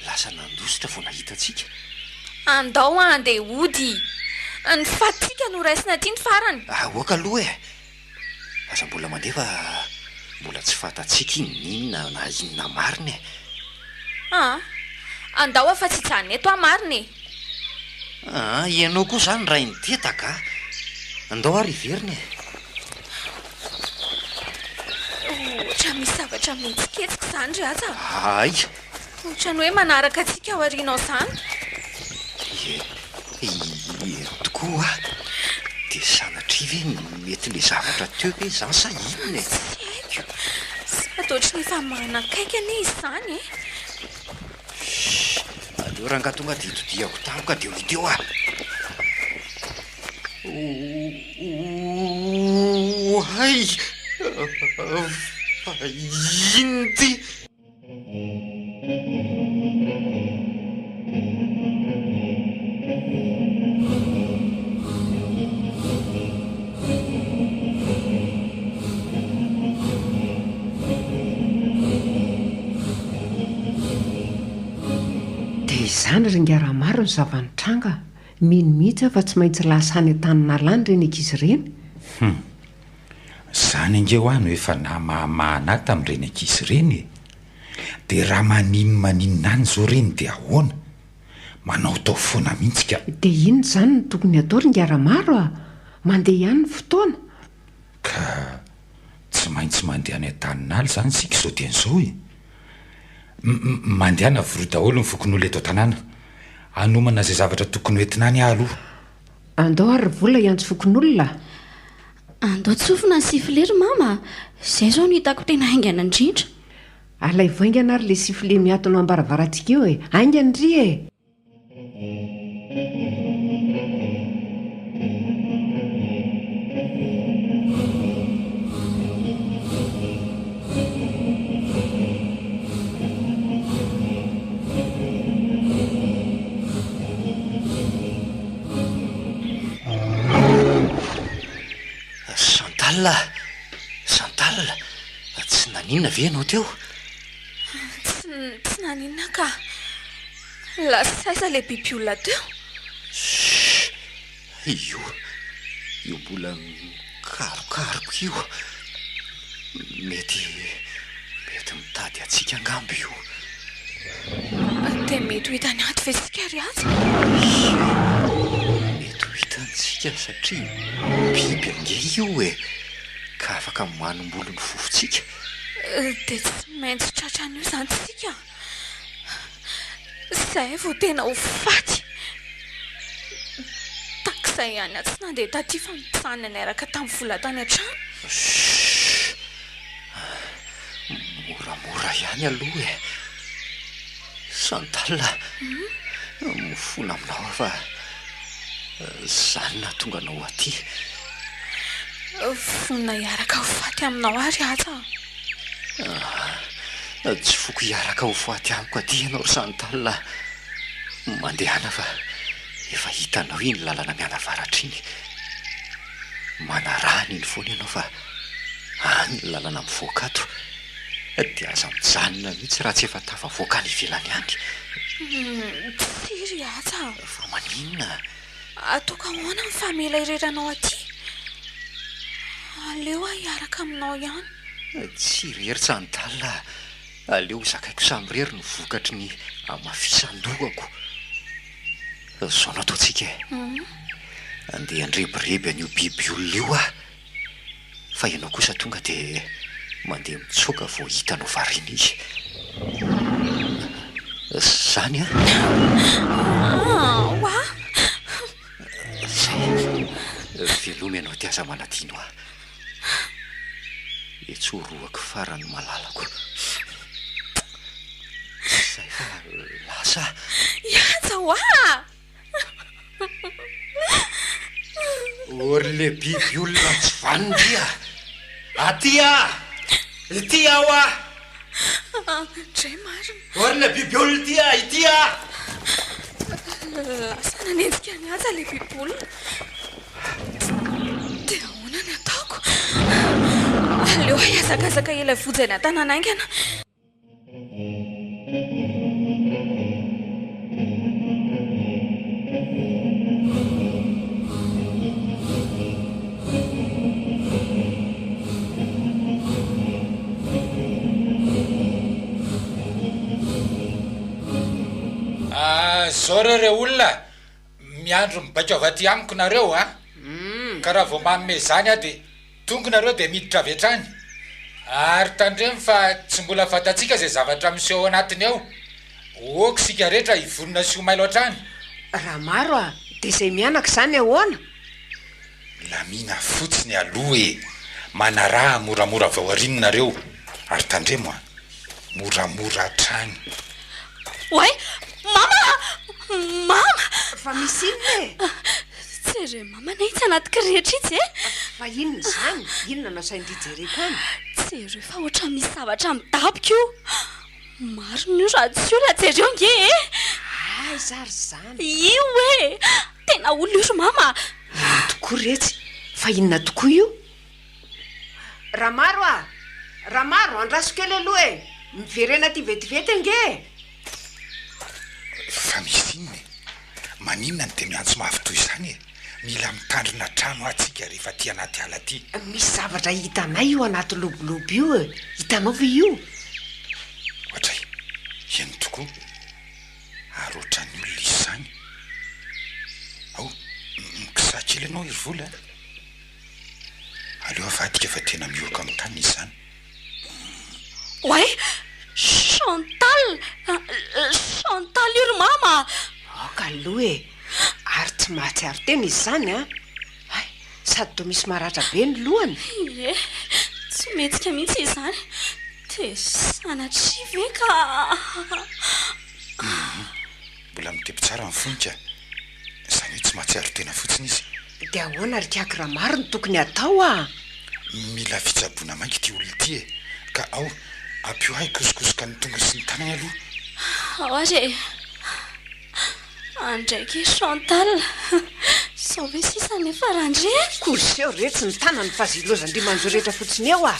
lasa nandositra vao nahita antsika. Andao andeha ody. Ny fatsika no raisina aty ny farany. Oaka aloha e. Aza mbola mandeha fa mbola tsy fantatsika inona na inona marina e. Andao afa tsy hijanona eto marina e. Ianao koa zany raha indetaka andao ary iveriny oatra misy zavatra mitsiketsika izany ry aza ay ohatrany hoe manaraka atsika ao arianao izany tokoa dia sanatri ve mety le zavatra teo hoe izany sa inona tsy haiko ataotry ny efa manakaiky ane izy izany aleo raha nga tonga dia itodiako tampoka dia hideo ah hay fa indy izany ringaramaro ny zavanitranga mino mihitsy fa tsy maintsy lasany an-tanina lany reny ankizy ireny izany ingeo any efa namahamahanay tamin'ireny ankizy ireny dia raha maninona any zao reny dia ahoana manao tao foana mihitsika dia inona izany no tokony atao ringaramaro a mandeha ihany ny fotoana ka tsy maintsy mandeha any an-taninaly izany sika izao dian'izao mandehana voro daholo ny fokon'olo eto tanàna anomana izay zavatra tokony hoentina any aloha andao ary vola iantso fokon'olona andao tsofina ny sifilery mama izay zao no hitako tena haingana indrindra alay voaingana ary le sifile miatonao ambaravarantsika eo aingana ry Chantal tsy naninona ve ianao teo tsy naninona ka lasaiza le biby olona teo io mbola mikarokároko io mety mitady atsika angambo io dia mety ho hitany ato ve sika ry aza mety ho hitantsika satria biby ange io ka afaka manomboly ny fofontsika dia tsy maintsy tratran'io izany tsika izay vao tena ho faty takizay ihany a tsy nandeha taty fa mitsanina niaraka tamin'ny vola tany an-trano moramora ihany aloha Chantal mifona aminao fa zany na tonga anao aty fona hiaraka ho faty aminao ary aza tsy foko hiaraka ho faty amiko aty ianao ry Chantal mandehana fa efa hitanao iny lalana mianavaratra iny manarany iny foana ianao fa any ny lalana mivoaka ato dia aza mijanona mihitsy raha tsy efa tafavoaka any ivelany any tsy ry aza fa maninona ataoko ahoana ny famela ireranao aty aleo a hiaraka aminao ihany tsy rery Chantal aleo zakaiko samirery ny vokatry ny amafisan-dohako zao no ataontsika andeha andrebireby an'io biby olona io fa ianao kosa tonga dia mandeha mitsoaka vao hitanao variana izy zany wa velomy ianao ty aza manadino etsoroako farany malalako zay fa lasa iaza wa ory le biby olona tsy vanindria aty ity aho dray marina ory le biby olona ity lasa nanenjika ny aza le biby olona dia ahoana ny ataoko aleo hiazakazaka ela vojana tananaingana zao reo olona miandro mibaika avy aty amiko nareo ka raha vao manome zany a dia tongonareo dia miditra avy hatrany ary tandremo fa tsy mbola fantatsika izay zavatra miseho ao anatiny ao oka sika rehetra hivonona sy ho mailo hatrany. Raha maro a dia izay mianaka izany ahoana? lamina fotsiny aloha hoe manaraha moramora vao arininareo ary tandremo a moramora hatrany. Oay, mama Fa misy inona tsery mama nahitsy anaty kirehetra itsy fa inona izany? Inona nasaindrijereko any? tsery fa ohatra misy zavatra midabika io. Maro ny raha tsy olona jereo nge Ay, zary zany. io tena olona io mama. Ino tokoa retsy? Fa inona tokoa io? Ramaro a! Ramaro, andraso kely aloha miverena ty vetivety nge. Fa misy inona maninona ny dia miantso mavitoy izany mila mitandrina trano atsika rehefa ty anaty ala ty. Misy zavatra hitanay io anaty lobolobo io hitanao ve io? Ohatray, ino tokoa ary ohatran'ny olona izy izany. Ao, mikisakely ianao iry vola aleo avadika fa tena mioka amin'ny tany izy izany. Oay, Chantal io ry mama. Oka aloha ary tsy mahatsiaro tena izy izany a. Ay, sady toa misy maratra be ny lohany. Tsy metsika mihitsy izany. Dia sanatry ve ka mbola mitepy tsara ny fonika izany hoe tsy mahatsiaro tena fotsiny izy. Dia ahoana ry kiaky raha maro ny tokony atao a? Mila fitsaboana mainky ty olona ty ka ao ampio ahy kosikosoka ny tonga sy ny tanany aloha. Oare andraiky Chantal sao ve sisa nefa randre Korseo retsy ny tanany fa zilozan-drimanjo rehetra fotsiny eo a.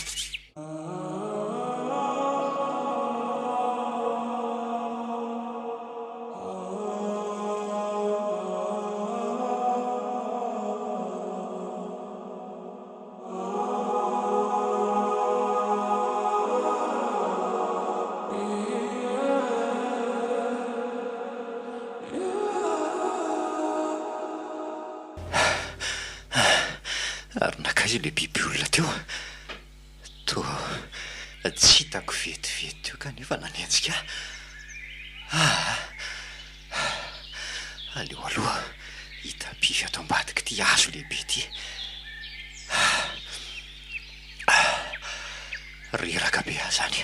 Ary nakaiza le biby olona teo toa tsy hitako vetivety teo kanefa nanenjika. Aleo aloha hitapivy ato ambadika ty hazo lehibe ty. Reraka be aho zany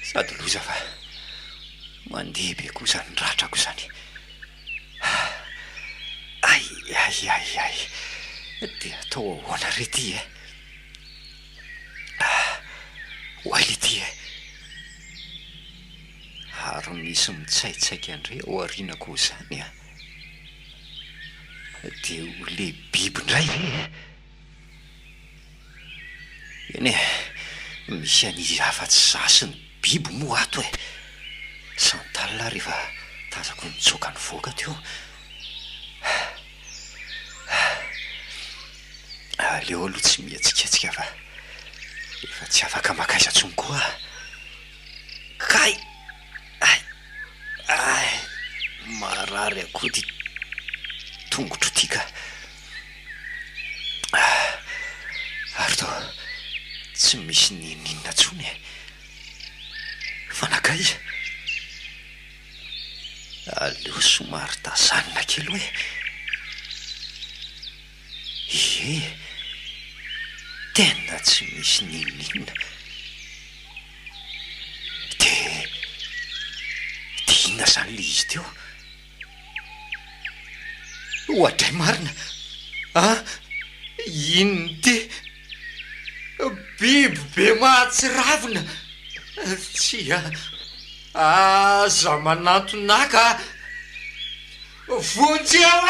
sady loza fa mandeha be kosa ny ratrako zany. Ay dia atao ahoana rety hoay le ty ary misy mitsaitsaika andray ao aorianako zany dia ho le biby indray ve eny misy an'izy afa-tsy zasy ny biby moa ato Chantal rehefa tazako nitsoka ny voaka teo. Aleo aloha tsy mihetsiketsika fa efa tsy afaka makaiza tsony koa. Kay ay marary akoho ty tongotro ty ka ary to tsy misy ninina tsony fa nakaiza aleo somary tazanina kely hoe tena tsy misy ninina dia inona zany le izy teo ohatray marina inony ty biby be mahatsiravina tsy aza manantonaka vonjeo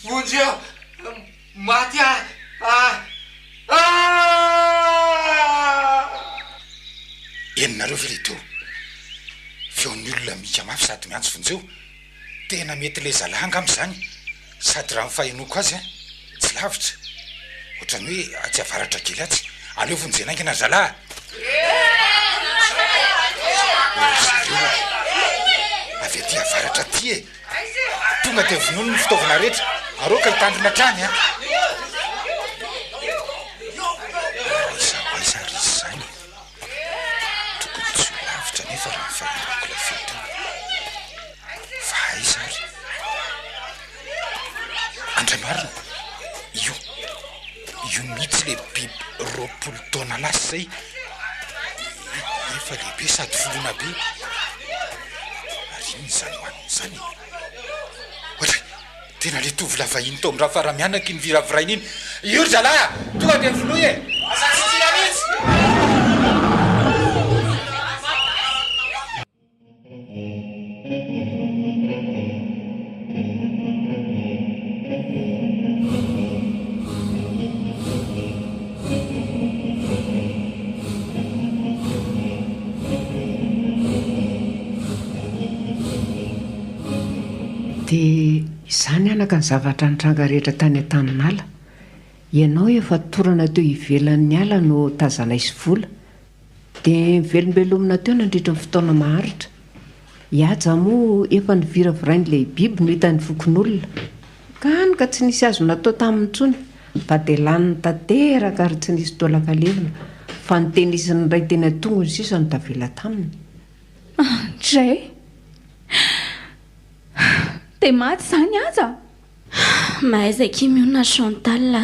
vonjeo maty enonareo ve le teo feon'ny olona mika mafy sady miantso vonjeo tena mety le zalanga am'izany sady raha mifahinoko azy tsy lavitra ohatrany hoe atsy avaratra kely atsy aleo vonjenaingina zalahy avy aty avaratra ty tonga dia vonono ny fitaovana rehetra aroka hitandrina trany nefa raha nyfahirako ilay fety fa aizary andray marina io mihitsy le biby 20 taona lasy zay efa lehibe sady volona be ary iny zany hoaniny zany ohatra tena le tovy lavahiny tao amiraha fara-mianaky ny viravirainy iny io ry zalahy tonga de voloy e asatsitsina mihitsy. dia izany anaka ny zavatra nitranga rehetra tany an-taninala ianao efa torana teo ivelan'ny ala no tazana isy vola dia mivelombelomina teo nandritra ny fotoana maharitra hiaja moa efa niviravirain'ilay biby no hitany fokon'olona kany ka tsy nisy azo natao tamin'ny tsony fa dia laniny tanteraka ary tsy nisy tolakalevina fa nitenisiny ray teny an-tongony sisa no tavela taminy. Dray dia maty izany aza mahaiza kimionina Chantal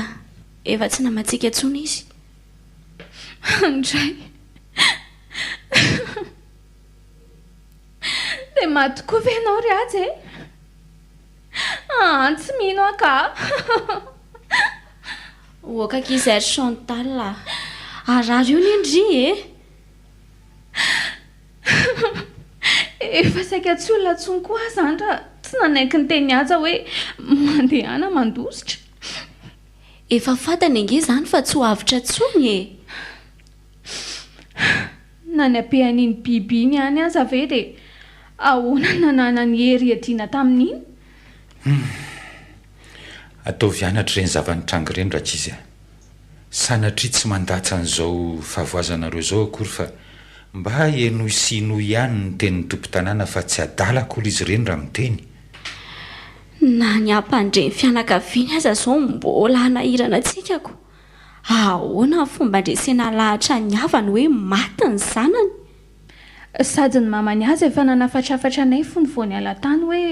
efa tsy namatsika ntsony izy. Dray dia maty koa ve ianao ry azy e? Tsy mino aka. Oka kizary Chantal arary io nindry e. Efa saika tsy olona ntsony koa zany raha tsy nanaiky ny teny aza hoe mandehana mandositra. Efa fatany ange zany fa tsy ho avitra ntsony e. Nany ampehan'iny biby iny any aza ve dia ahoana nanana ny hery adiana tamin'iny? Ataovy anatra ireny zavanitranga ireny raha izy sanatria tsy mandatsa an'izao fahavoazanareo zao akory fa mba eno sy ino ihany ny tenin'ny tompo-tanàna fa tsy adalako olo izy ireny raha miteny. Na ny ampandreny fianakaviany aza zao mbola hanahirana atsikako. Ahoana ny fomba andresena lahatra ny havany hoe maty ny zanany? Sady ny mamany azy efa nanafatrafatra anay fony voany ala-tany hoe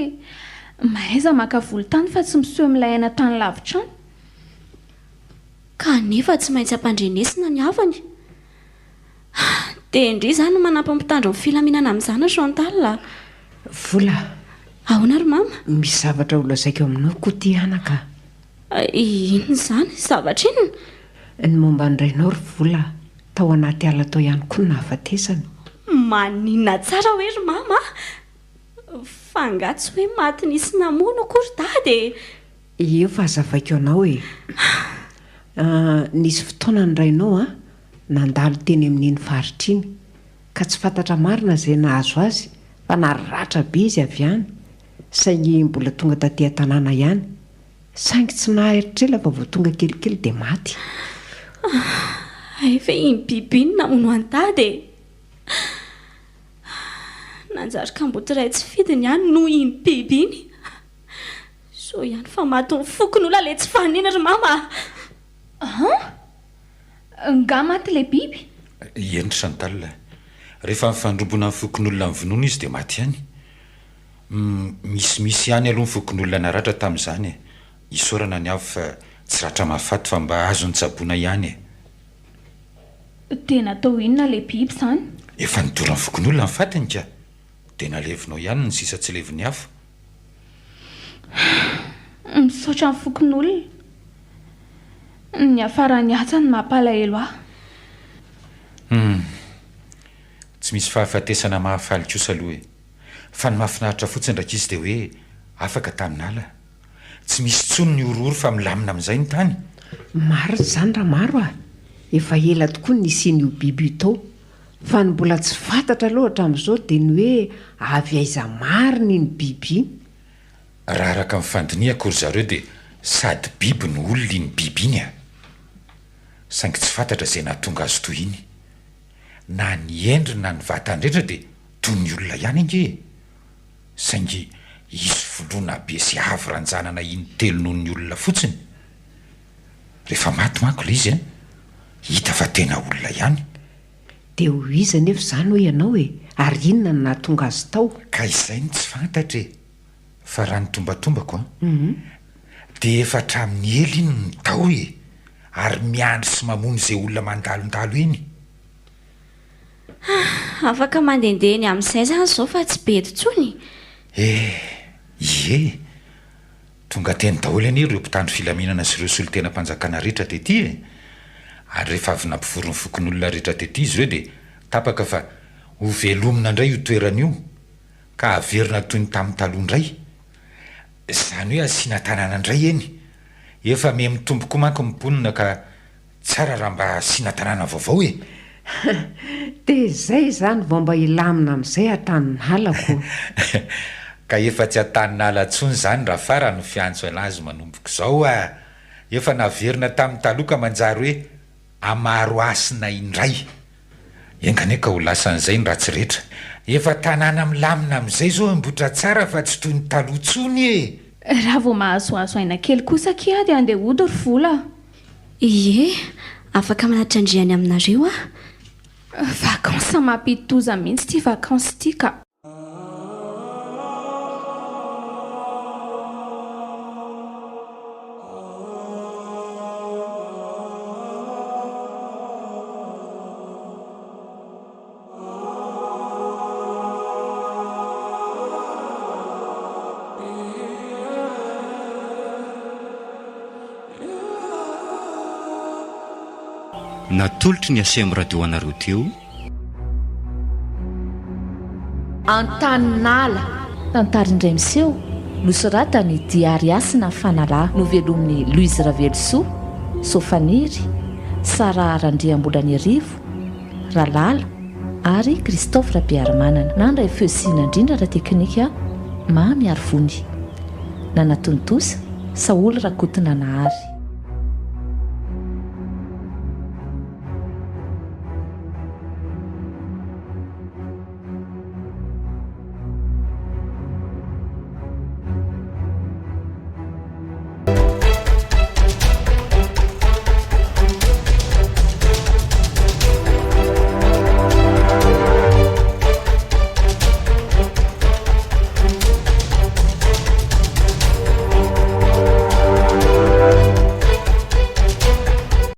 mahaiza maka volon-tany fa tsy miseho milay aina tany lavitra any. Kanefa tsy maintsy ampandrenesina ny havany. Dia indry izany no manampy-mitandro ny filaminana amin'izany Chantal. Vola. Ahoana ry mama? Misy zavatra holazaiko aminao koa ty anaka. Inona izany? Zavatra inona? Ny momba nirainao ry vola tao anaty ala tao ihany koa nahafatesany. Maninona tsara hoe ry mama? Fangatsy hoe maty nisy namono akory dady. Io fa hazavaiko anao e. Nisy fotoana nirainao nandalo teny amin'iny faritra iny ka tsy fantatra marina izay nahazo azy fa naratra be izy avy any saingy mbola tonga taty an-tanàna ihany saingy tsy naheritrela fa vao tonga kelikely dia maty. Efa iny biby iny namono an-tady e. Nanjary kambotiray tsy fidiny ihany no iny biby iny. So ihany fa maty ny fokon'olona ilay tsy fanina ry mama. Nga maty ilay biby? Eny Chantal, rehefa mifandrombona ny fokon'olona ny vonoana izy dia maty ihany. Misy ihany aloha ny fokon'olona naratra tamin'izany e. Isorana ny avy fa tsy ratra mahafaty fa mba azo ny tsaboana ihany e. Tena tao inona ilay biby izany? Efa nidora ny fokon'olona ny fatiny ka dia nalevinao ihany ny sisa tsy leviny hafa. Misaotra ny fokon'olona. Ny afarany atsa ny mampalahelo ahy. Tsy misy fahafatesana mahafaly kosa aloha e. Fa ny mahafinaritra fotsiny ndraika izy dia hoe afaka tamin'ala. Tsy misy tsony ny orooro fa milamina amin'izay ny tany. Maro izany raha maro efa ela tokoa nisian'io biby io tao fa ny mbola tsy fantatra aloha hatramin'izao dia ny hoe avy aiza marina iny biby iny. Raha araka mifandiniako ry zareo dia sady biby ny olona iny biby iny saingy tsy fantatra izay nahatonga azy toy iny. Na ny endriny na ny vatany rehetra dia toy ny olona ihany ange. Saingy isy voloana be sy avy ranjanana iny telo noho ny olona fotsiny. Rehefa maty manko ilay izy hita fa tena olona ihany. Dia ho iza nefa izany hoe ianao ary inona no nahatonga azy tao? ka izay ny tsy fantatra e fa raha ny tombatombako dia efa hatramin'ny ely iny ny tao e ary miandry sy mamono izay olona mandalondalo iny. Afaka mandendeny amin'izay zany izao fa tsy be totsony. Ie tonga teny daholo any ireo mpitandro filaminana sy ireo solon-tena-mpanjakana rehetra tety e ary rehefa avy nampivoron'ny fokon'olona rehetra tety izy hoe dia tapaka fa ho velomina indray io toerana io ka averina toy ny tamin'ny taloha indray izany hoe asiana tanàna indray eny efa me mitomboko manko mimponina ka tsara raha mba asiana tanàna vaovao e. Dia izay zany vao mba ilamina amin'izay hatan'ny halako. Ka efa tsy hatan'ny hala ntsony zany raha fara no fiantso anazy manomboko izao efa naverina tamin'ny taloha ka manjary hoe amaro asina indray engane ka ho lasan'izay ny ratsy rehetra efa tanàna milamina amin'izay zao ambotra tsara fa tsy toy ny taloha ntsony e. Raha vao mahasoaso aina kely kosa kia dia andeha hody ry vola. Ie afaka manatitra-andriany aminareo Vakansa mampitoza mihitsy ty vakansa ty ka. natolotry ny asemo radio anareo teo Antaninala tantarindray miseho nosoratany Diary Asina Fanalahy novelomin'ny Louise Ravelosoa, Sofaniry, Sara Randriambolanirivo, Ralala ary Christophe Rabearimanana. Nandray feosina indrindra ra teknika Mamy Arvony. Nanatontosa Saoly Rakotonanahary.